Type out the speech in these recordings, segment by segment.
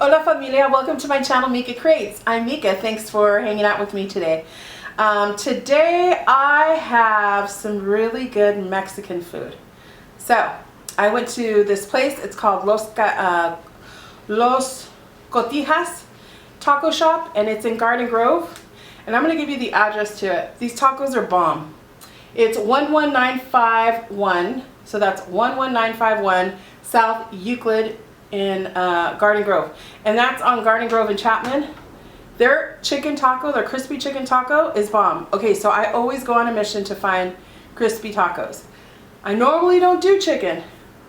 Hola Familia, welcome to my channel Mika Creates. I'm Mika, thanks for hanging out with me today. Today I have some really good Mexican food. So, I went to this place, it's called Los Cotijas Taco Shop, and it's in Garden Grove. And I'm going to give you the address to it. These tacos are bomb. It's 11951, so that's 11951 South Euclid in Garden Grove, and that's on Garden Grove and Chapman. Their chicken taco, their crispy chicken taco is bomb. Okay, so I always go on a mission to find crispy tacos. I normally don't do chicken,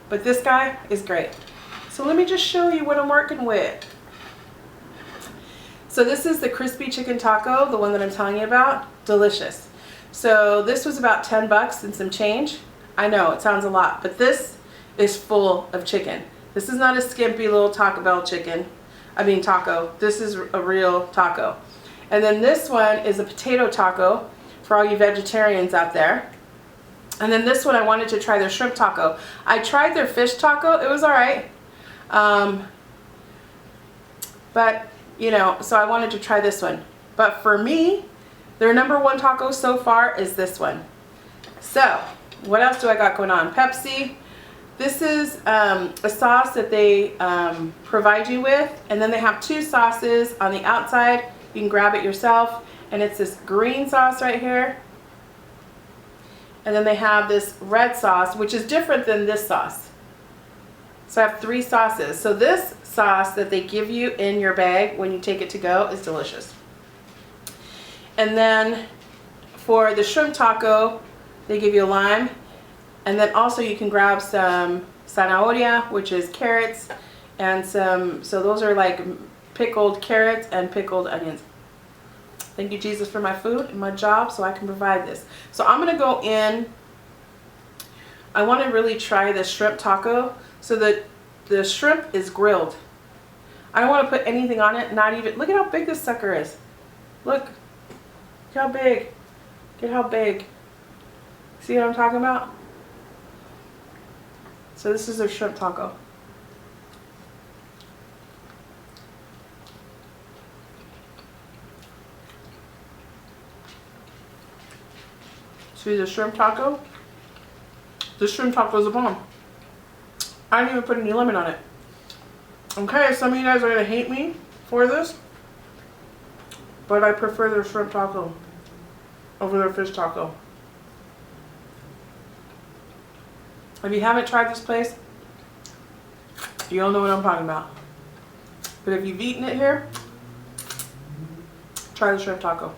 but this guy is great. So let me just show you what I'm working with. So this is the crispy chicken taco, the one that I'm telling you about. Delicious. So this was about 10 bucks and some change. I know it sounds a lot, but this is full of chicken. This is not a skimpy little Taco Bell chicken. Taco. This is a real taco. And then this one is a potato taco for all you vegetarians out there. And then this one, I wanted to try their shrimp taco. I tried their fish taco. It was all right. But, you know, so I wanted to try this one. But for me, their #1 taco so far is this one. So, what else do I got going on? Pepsi. This is a sauce that they provide you with, and then they have 2 sauces on the outside. You can grab it yourself, and it's this green sauce right here. And then they have this red sauce, which is different than this sauce. So I have 3 sauces. So this sauce that they give you in your bag when you take it to go is delicious. And then for the shrimp taco, they give you a lime. And then also you can grab some zanahoria, which is carrots, and so those are like pickled carrots and pickled onions. Thank you, Jesus, for my food and my job so I can provide this. So I'm going to go in. I want to really try the shrimp taco. So the shrimp is grilled. I don't want to put anything on it, not even. Look at how big this sucker is. Look how big. Look at how big. See what I'm talking about? So this is their shrimp taco. See the shrimp taco? The shrimp taco is a bomb. I didn't even put any lemon on it. Okay, some of you guys are going to hate me for this, but I prefer their shrimp taco over their fish taco. If you haven't tried this place, you'll know what I'm talking about. But if you've eaten it here, try the shrimp taco.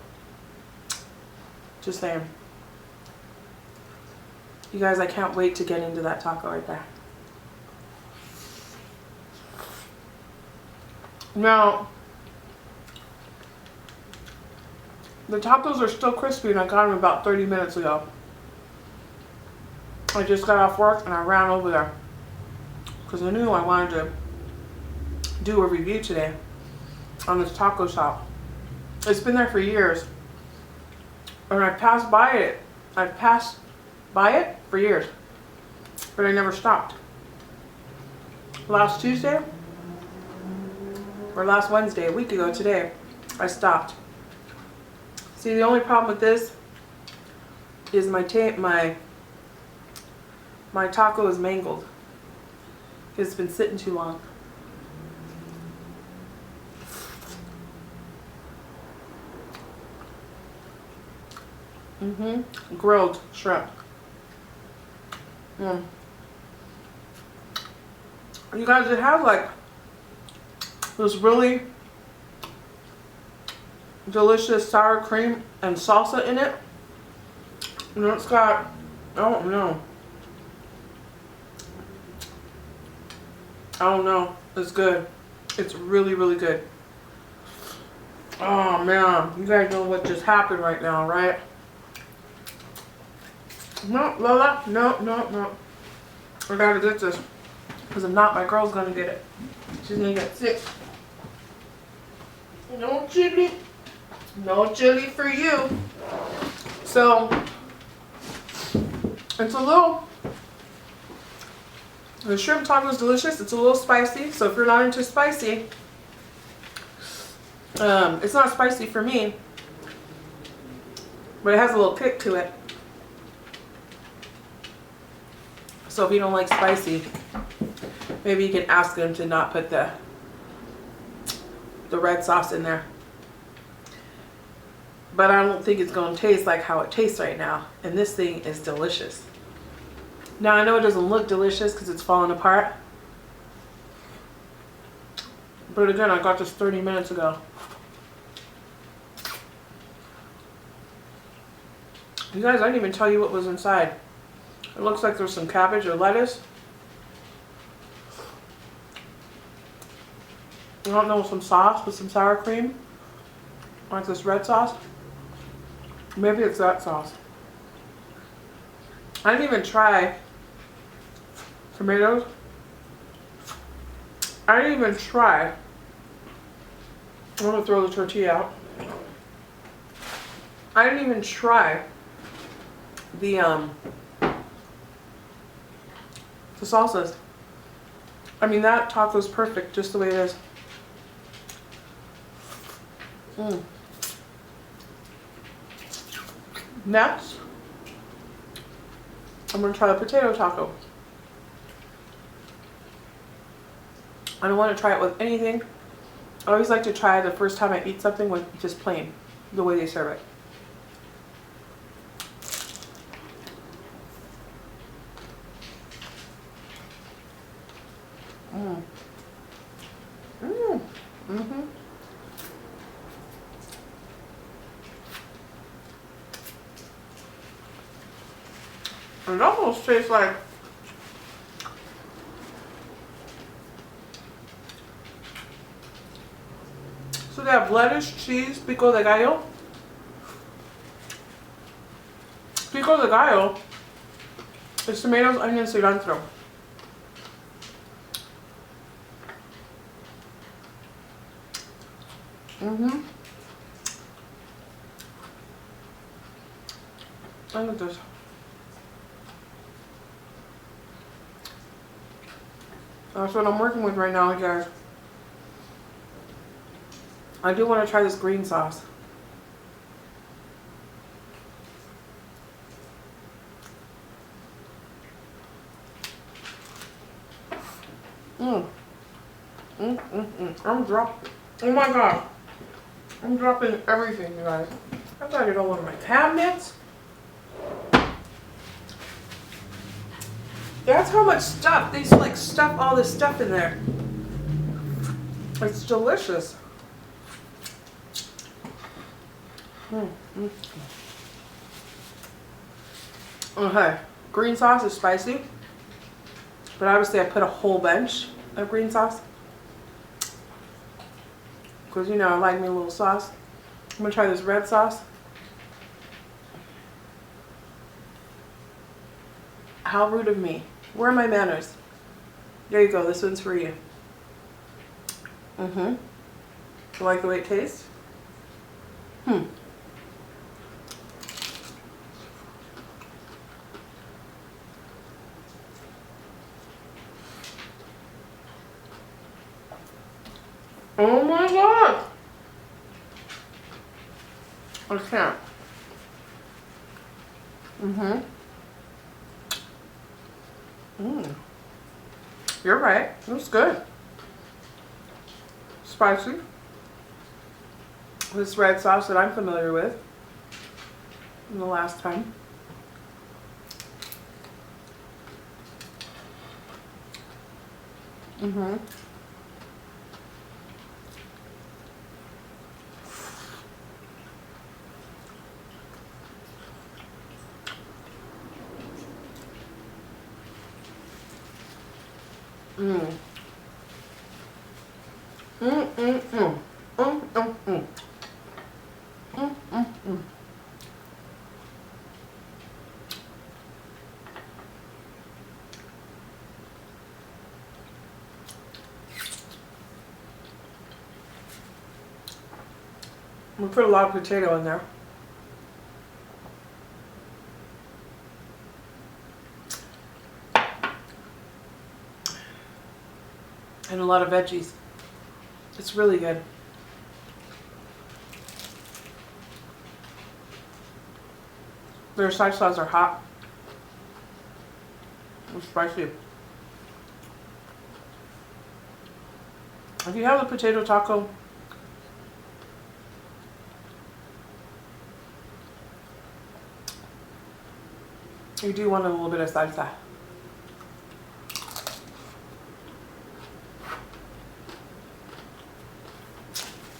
Just saying. You guys, I can't wait to get into that taco right there. Now, the tacos are still crispy, and I got them about 30 minutes ago. I just got off work and I ran over there because I knew I wanted to do a review today on this taco shop. It's been there for years, and I've passed by it for years, but I never stopped. Last Tuesday, or last Wednesday, a week ago today, I stopped. See, the only problem with this is my taco is mangled because it's been sitting too long. Grilled shrimp. You guys, it has like this really delicious sour cream and salsa in it. And it's got, I don't know. It's good. It's really, really good. Oh man, you guys know what just happened right now, right? No, Lola, no. I gotta get this, because if not, my girl's gonna get it. She's gonna get sick. No chili for you. So it's a little The shrimp taco is delicious. It's a little spicy, so if you're not into spicy, It's not spicy for me, but it has a little kick to it. So if you don't like spicy, maybe you can ask them to not put the red sauce in there. But I don't think it's going to taste like how it tastes right now. And this thing is delicious. Now I know it doesn't look delicious because it's falling apart. But again, I got this 30 minutes ago. You guys, I didn't even tell you what was inside. It looks like there's some cabbage or lettuce. I don't know, some sauce with some sour cream. Like this red sauce. Maybe it's that sauce. I didn't even try tomatoes. I didn't even try. I'm gonna throw the tortilla out. I didn't even try the salsas. I mean, that taco's perfect just the way it is. Next, I'm going to try the potato taco. I don't want to try it with anything. I always like to try the first time I eat something with just plain, the way they serve it. It almost tastes like so they have lettuce, cheese, pico de gallo. Pico de gallo is tomatoes, onions, cilantro. Look at this. That's what I'm working with right now, guys. I do want to try this green sauce. I'm dropping. Oh my god. I'm dropping everything, you guys. I got it all over my cabinets. That's how much stuff. They used to like stuff all this stuff in there. It's delicious. Okay, green sauce is spicy, but obviously I put a whole bunch of green sauce because, you know, I like me a little sauce. I'm gonna try this red sauce. How rude of me. Where are my manners? There you go. This one's for you. You like the way it tastes? Oh my god! I can't. You're right. It was good. Spicy. This red sauce that I'm familiar with from the last time. We put a lot of potato in there. And a lot of veggies. It's really good. Their side salads are hot. It's spicy. If you have a potato taco, you do want a little bit of salsa.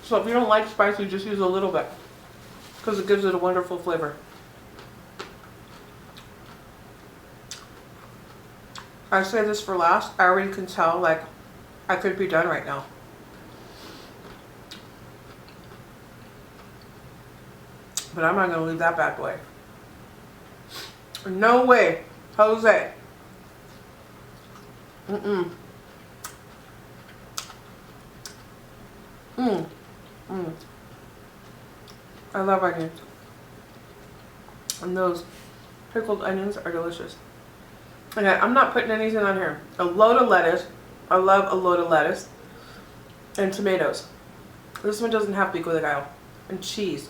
So if you don't like spicy, just use a little bit because it gives it a wonderful flavor. I say this for last. I already can tell, like, I could be done right now. But I'm not going to leave that bad boy. No way, Jose. Mm-mm. Mm. Mm. I love onions. And those pickled onions are delicious. Okay, I'm not putting anything on here. A load of lettuce. I love a load of lettuce. And tomatoes. This one doesn't have pico de gallo. And cheese.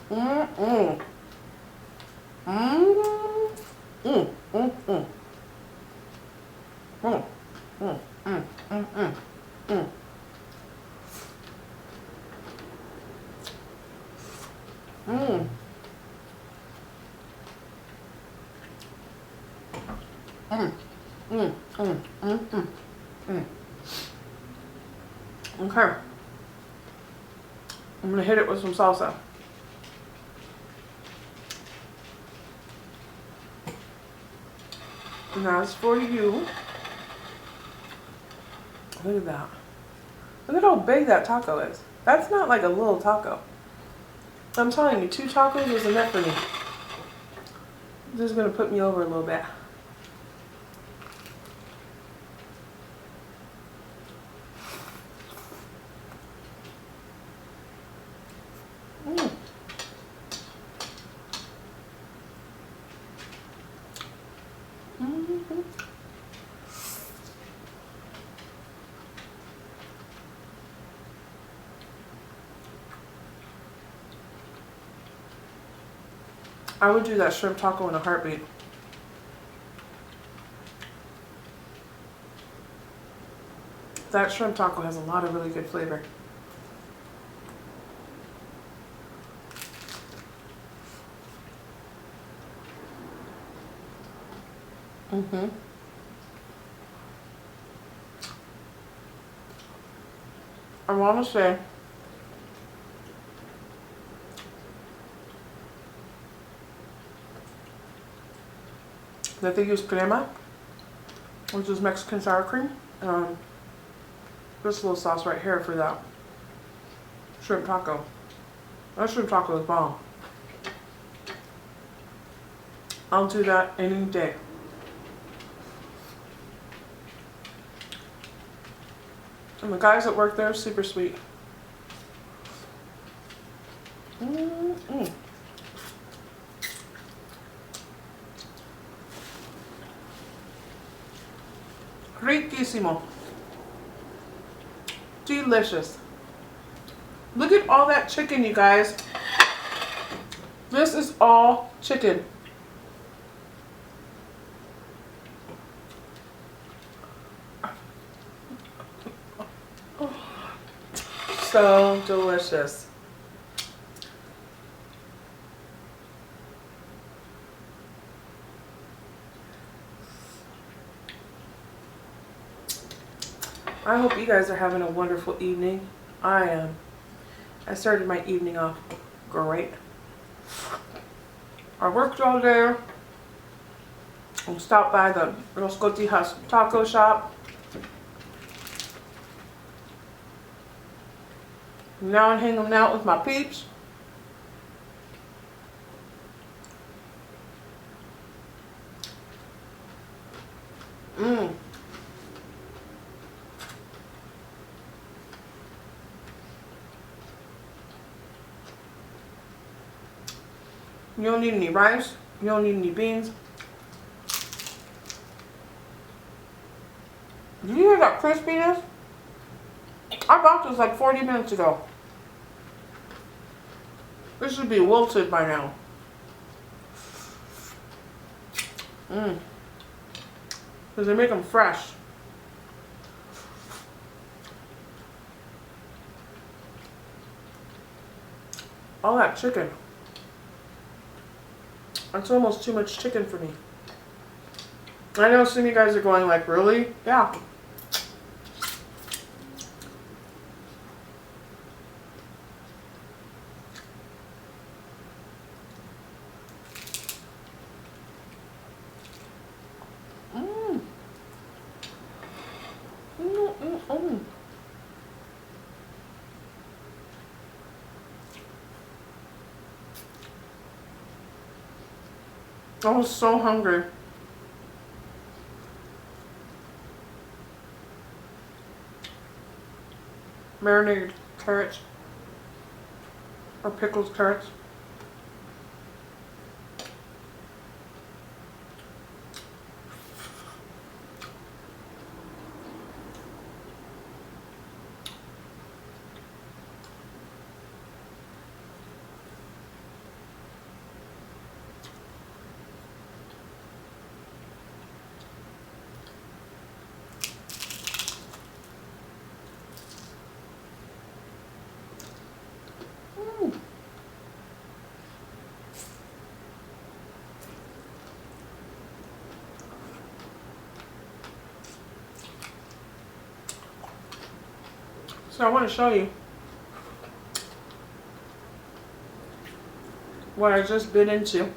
Mm-mm. Mm. Mm. Mm. Mm. Mm. Mm. Mm. Mm. Mm. Mm. Mm. Mm. Mm. Mm. Mm. Mm. Mm. Okay. I'm gonna hit it with some salsa. And that's for you. Look at that. Look at how big that taco is. That's not like a little taco. I'm telling you, 2 tacos is enough for me. This is going to put me over a little bit. Mm. Mm-hmm. I would do that shrimp taco in a heartbeat. That shrimp taco has a lot of really good flavor. Mm-hmm. I want to say that they use crema, which is Mexican sour cream. This little sauce right here for that shrimp taco. That shrimp taco is bomb. I'll do that any day. And the guys that work there are super sweet. Mm-mm. Riquísimo. Delicious. Look at all that chicken, you guys. This is all chicken. So delicious. I hope you guys are having a wonderful evening. I am. I started my evening off great. I worked all day. I stopped by the Cotijas Taco Shop. Now I'm hanging out with my peeps. Mmm. You don't need any rice. You don't need any beans. Do you hear that crispiness? I bought this like 40 minutes ago. This should be wilted by now. Because they make them fresh. All that chicken. That's almost too much chicken for me. I know some of you guys are going like, really? Yeah. I was so hungry. Marinated carrots or pickled carrots. So I want to show you what I just bit into.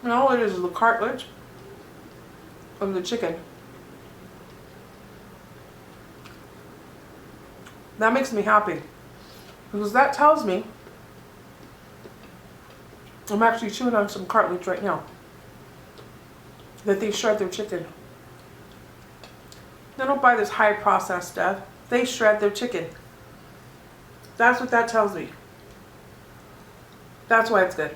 And all it is the cartilage of the chicken. That makes me happy because that tells me I'm actually chewing on some cartilage right now. That they shred their chicken. They don't buy this high processed stuff. They shred their chicken. That's what that tells me. That's why it's good.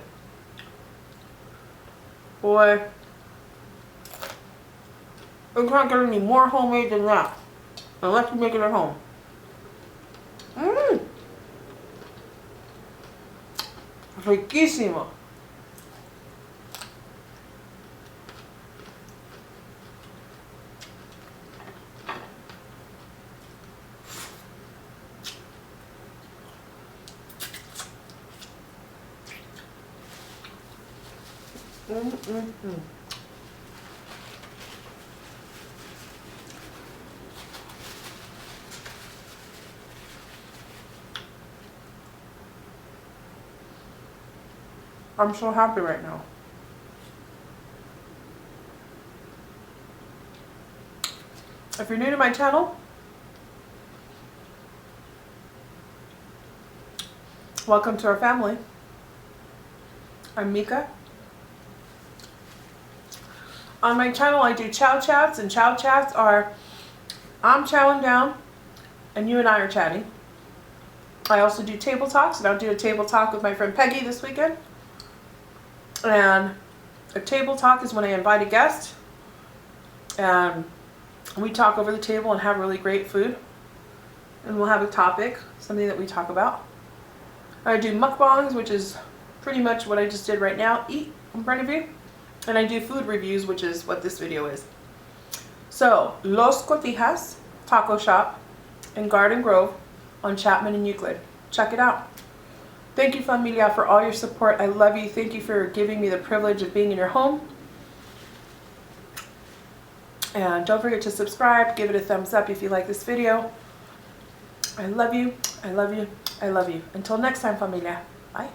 Boy, you can't get any more homemade than that. Unless you make it at home. Riquísimo. I'm so happy right now. If you're new to my channel, welcome to our family. I'm Mika. On my channel I do chow chats, and chow chats are I'm chowing down and you and I are chatting. I also do table talks, and I'll do a table talk with my friend Peggy this weekend. And a table talk is when I invite a guest and we talk over the table and have really great food. And we'll have a topic, something that we talk about. I do mukbangs, which is pretty much what I just did right now, eat in front of you. And I do food reviews, which is what this video is. So, Los Cotijas Taco Shop in Garden Grove on Chapman and Euclid. Check it out. Thank you, familia, for all your support. I love you. Thank you for giving me the privilege of being in your home. And don't forget to subscribe. Give it a thumbs up if you like this video. I love you. I love you. I love you. Until next time, familia. Bye.